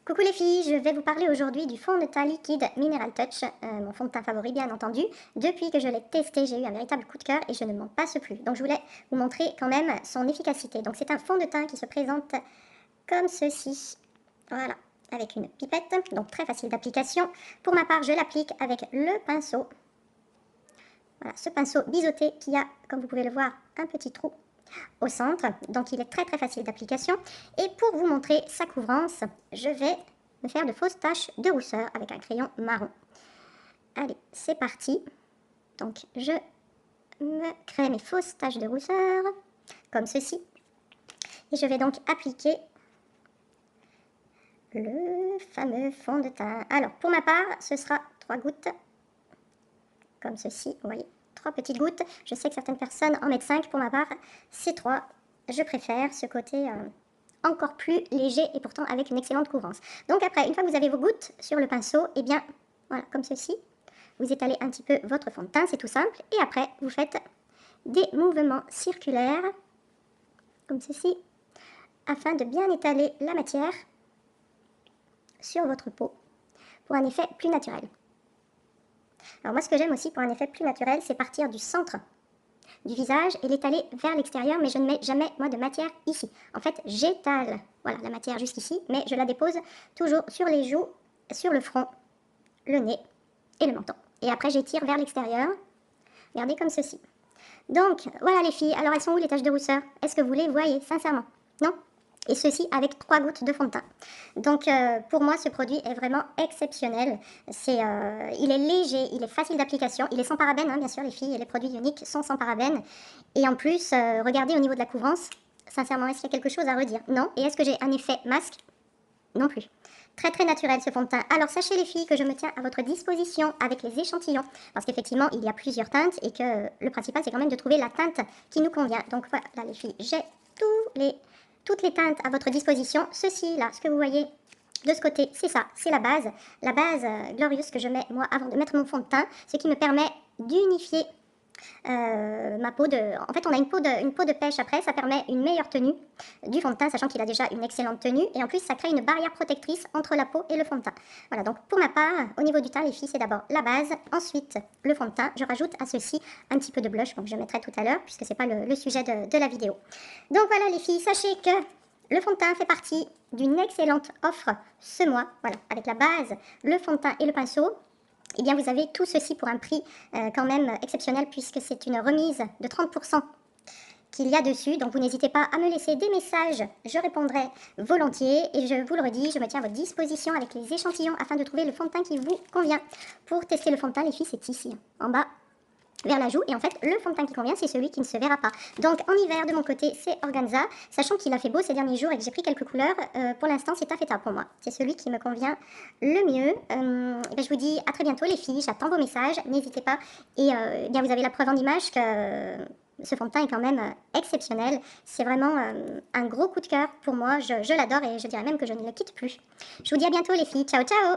Coucou les filles, je vais vous parler aujourd'hui du fond de teint liquide Mineral Touch, mon fond de teint favori bien entendu. Depuis que je l'ai testé, j'ai eu un véritable coup de cœur et je ne m'en passe plus. Donc je voulais vous montrer quand même son efficacité. Donc c'est un fond de teint qui se présente comme ceci. Voilà, avec une pipette, donc très facile d'application. Pour ma part, je l'applique avec le pinceau. Voilà, ce pinceau biseauté qui a, comme vous pouvez le voir, un petit trou au centre, donc il est très facile d'application. Et pour vous montrer sa couvrance, je vais me faire de fausses taches de rousseur avec un crayon marron. Allez, c'est parti. Donc je me crée mes fausses taches de rousseur, comme ceci. Et je vais donc appliquer le fameux fond de teint. Alors pour ma part, ce sera 3 gouttes, comme ceci, vous voyez. 3 petites gouttes. Je sais que certaines personnes en mettent 5. Pour ma part, c'est 3. Je préfère ce côté encore plus léger et pourtant avec une excellente couvrance. Donc après, une fois que vous avez vos gouttes sur le pinceau, et bien, voilà, comme ceci, vous étalez un petit peu votre fond de teint, c'est tout simple. Et après, vous faites des mouvements circulaires, comme ceci, afin de bien étaler la matière sur votre peau pour un effet plus naturel. Alors moi, ce que j'aime aussi pour un effet plus naturel, c'est partir du centre du visage et l'étaler vers l'extérieur, mais je ne mets jamais, moi, de matière ici. En fait, j'étale, voilà, la matière jusqu'ici, mais je la dépose toujours sur les joues, sur le front, le nez et le menton. Et après, j'étire vers l'extérieur, regardez comme ceci. Donc, voilà les filles, alors elles sont où les taches de rousseur? Est-ce que vous les voyez, sincèrement? Non? Et ceci avec 3 gouttes de fond de teint. Donc pour moi ce produit est vraiment exceptionnel. Il est léger, il est facile d'application, il est sans parabènes, hein, bien sûr les filles, les produits uniques sont sans parabènes. Et en plus, regardez au niveau de la couvrance, sincèrement est-ce qu'il y a quelque chose à redire? Non. Et est-ce que j'ai un effet masque? Non plus. Très naturel ce fond de teint. Alors sachez les filles que je me tiens à votre disposition avec les échantillons. Parce qu'effectivement il y a plusieurs teintes et que le principal c'est quand même de trouver la teinte qui nous convient. Donc voilà les filles, j'ai toutes les teintes à votre disposition. Ceci là, ce que vous voyez de ce côté, c'est ça, c'est la base glorieuse que je mets moi avant de mettre mon fond de teint, ce qui me permet d'unifier ma peau de... En fait on a une peau de pêche après, ça permet une meilleure tenue du fond de teint, sachant qu'il a déjà une excellente tenue, et en plus ça crée une barrière protectrice entre la peau et le fond de teint. Voilà, donc pour ma part, au niveau du teint les filles, c'est d'abord la base, ensuite le fond de teint, je rajoute à ceci un petit peu de blush, donc je mettrai tout à l'heure, puisque c'est pas le sujet de la vidéo. Donc voilà les filles, sachez que le fond de teint fait partie d'une excellente offre ce mois, voilà, avec la base, le fond de teint et le pinceau. Eh bien vous avez tout ceci pour un prix quand même exceptionnel, puisque c'est une remise de 30% qu'il y a dessus. Donc vous n'hésitez pas à me laisser des messages, je répondrai volontiers. Et je vous le redis, je me tiens à votre disposition avec les échantillons afin de trouver le fond de teint qui vous convient. Pour tester le fond de teint les filles, c'est ici, en bas, vers la joue, et en fait le fond de teint qui convient c'est celui qui ne se verra pas. Donc en hiver de mon côté c'est Organza, sachant qu'il a fait beau ces derniers jours et que j'ai pris quelques couleurs, pour l'instant c'est Taffeta pour moi, c'est celui qui me convient le mieux. Ben, je vous dis à très bientôt les filles, j'attends vos messages, n'hésitez pas, et bien vous avez la preuve en image que ce fond de teint est quand même exceptionnel, c'est vraiment un gros coup de cœur pour moi, je l'adore et je dirais même que je ne le quitte plus. Je vous dis à bientôt les filles, ciao ciao.